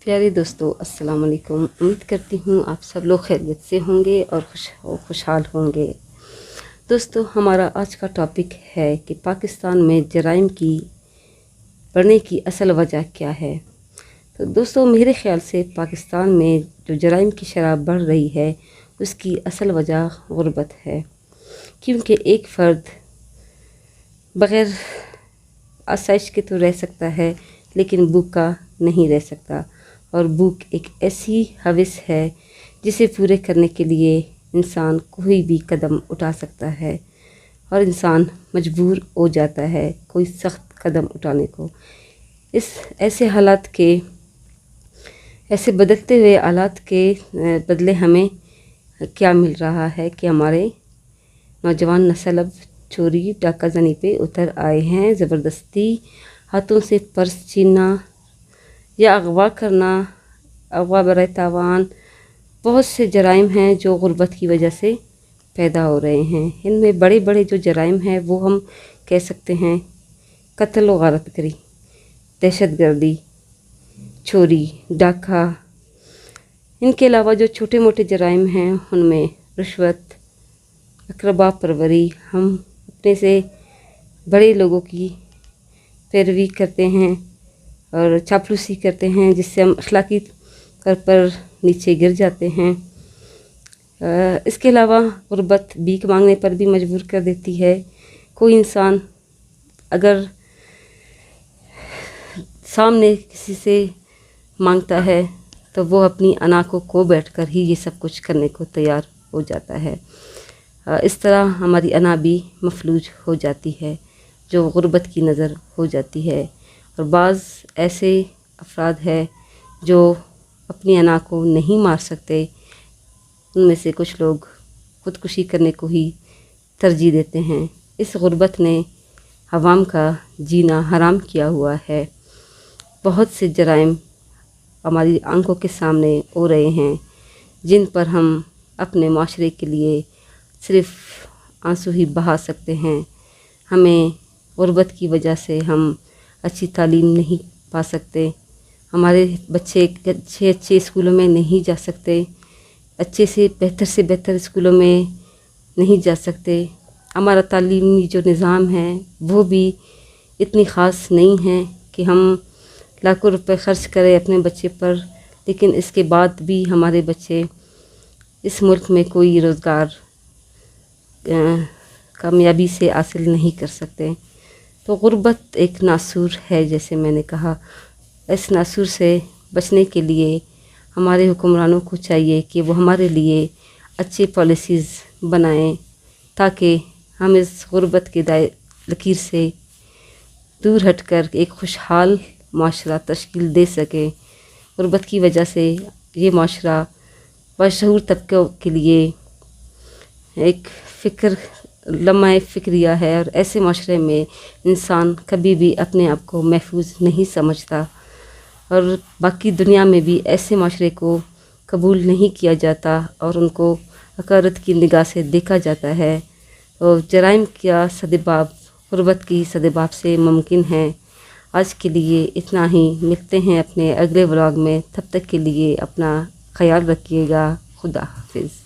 پیارے دوستو السلام علیکم۔ امید کرتی ہوں آپ سب لوگ خیریت سے ہوں گے اور خوشحال ہوں گے۔ دوستو ہمارا آج کا ٹاپک ہے کہ پاکستان میں جرائم کی بڑھنے کی اصل وجہ کیا ہے۔ تو دوستو میرے خیال سے پاکستان میں جو جرائم کی شرح بڑھ رہی ہے اس کی اصل وجہ غربت ہے، کیونکہ ایک فرد بغیر آسائش کے تو رہ سکتا ہے لیکن بھوکا نہیں رہ سکتا، اور بھوک ایک ایسی ہوس ہے جسے پورے کرنے کے لیے انسان کوئی بھی قدم اٹھا سکتا ہے اور انسان مجبور ہو جاتا ہے کوئی سخت قدم اٹھانے کو۔ ایسے بدلتے ہوئے حالات کے بدلے ہمیں کیا مل رہا ہے کہ ہمارے نوجوان نسل اب چوری ڈاکہ زنی پہ اتر آئے ہیں۔ زبردستی ہاتھوں سے پرس چھیننا یا اغوا کرنا، اغوا برائے تاوان، بہت سے جرائم ہیں جو غربت کی وجہ سے پیدا ہو رہے ہیں۔ ان میں بڑے بڑے جو جرائم ہیں وہ ہم کہہ سکتے ہیں قتل و غارت گری، دہشت گردی، چوری ڈاکہ۔ ان کے علاوہ جو چھوٹے موٹے جرائم ہیں ان میں رشوت، اقربا پروری، ہم اپنے سے بڑے لوگوں کی پیروی کرتے ہیں اور چاپلوسی کرتے ہیں جس سے ہم اخلاقی طور پر نیچے گر جاتے ہیں۔ اس کے علاوہ غربت بھیک مانگنے پر بھی مجبور کر دیتی ہے۔ کوئی انسان اگر سامنے کسی سے مانگتا ہے تو وہ اپنی انا کو کھو بیٹھ کر ہی یہ سب کچھ کرنے کو تیار ہو جاتا ہے۔ اس طرح ہماری انا بھی مفلوج ہو جاتی ہے جو غربت کی نظر ہو جاتی ہے، اور بعض ایسے افراد ہیں جو اپنی انا کو نہیں مار سکتے، ان میں سے کچھ لوگ خودکشی کرنے کو ہی ترجیح دیتے ہیں۔ اس غربت نے عوام کا جینا حرام کیا ہوا ہے۔ بہت سے جرائم ہماری آنکھوں کے سامنے ہو رہے ہیں جن پر ہم اپنے معاشرے کے لیے صرف آنسو ہی بہا سکتے ہیں۔ ہمیں غربت کی وجہ سے ہم اچھی تعلیم نہیں پا سکتے، ہمارے بچے اچھے اسکولوں میں نہیں جا سکتے، اچھے سے بہتر اسکولوں میں نہیں جا سکتے۔ ہمارا تعلیمی جو نظام ہے وہ بھی اتنی خاص نہیں ہے کہ ہم لاکھوں روپے خرچ کریں اپنے بچے پر، لیکن اس کے بعد بھی ہمارے بچے اس ملک میں کوئی روزگار کامیابی سے حاصل نہیں کر سکتے۔ تو غربت ایک ناسور ہے، جیسے میں نے کہا۔ اس ناسور سے بچنے کے لیے ہمارے حکمرانوں کو چاہیے کہ وہ ہمارے لیے اچھی پالیسیز بنائیں تاکہ ہم اس غربت کے لکیر سے دور ہٹ کر ایک خوشحال معاشرہ تشکیل دے سکیں۔ غربت کی وجہ سے یہ معاشرہ باشعور طبقوں کے لیے ایک لمحہ فکریہ ہے، اور ایسے معاشرے میں انسان کبھی بھی اپنے آپ کو محفوظ نہیں سمجھتا، اور باقی دنیا میں بھی ایسے معاشرے کو قبول نہیں کیا جاتا اور ان کو حقارت کی نگاہ سے دیکھا جاتا ہے۔ اور جرائم کا سدباب غربت کی سدباب سے ممکن ہے۔ آج کے لیے اتنا ہی، ملتے ہیں اپنے اگلے ولاگ میں، تب تک کے لیے اپنا خیال رکھیے گا۔ خدا حافظ۔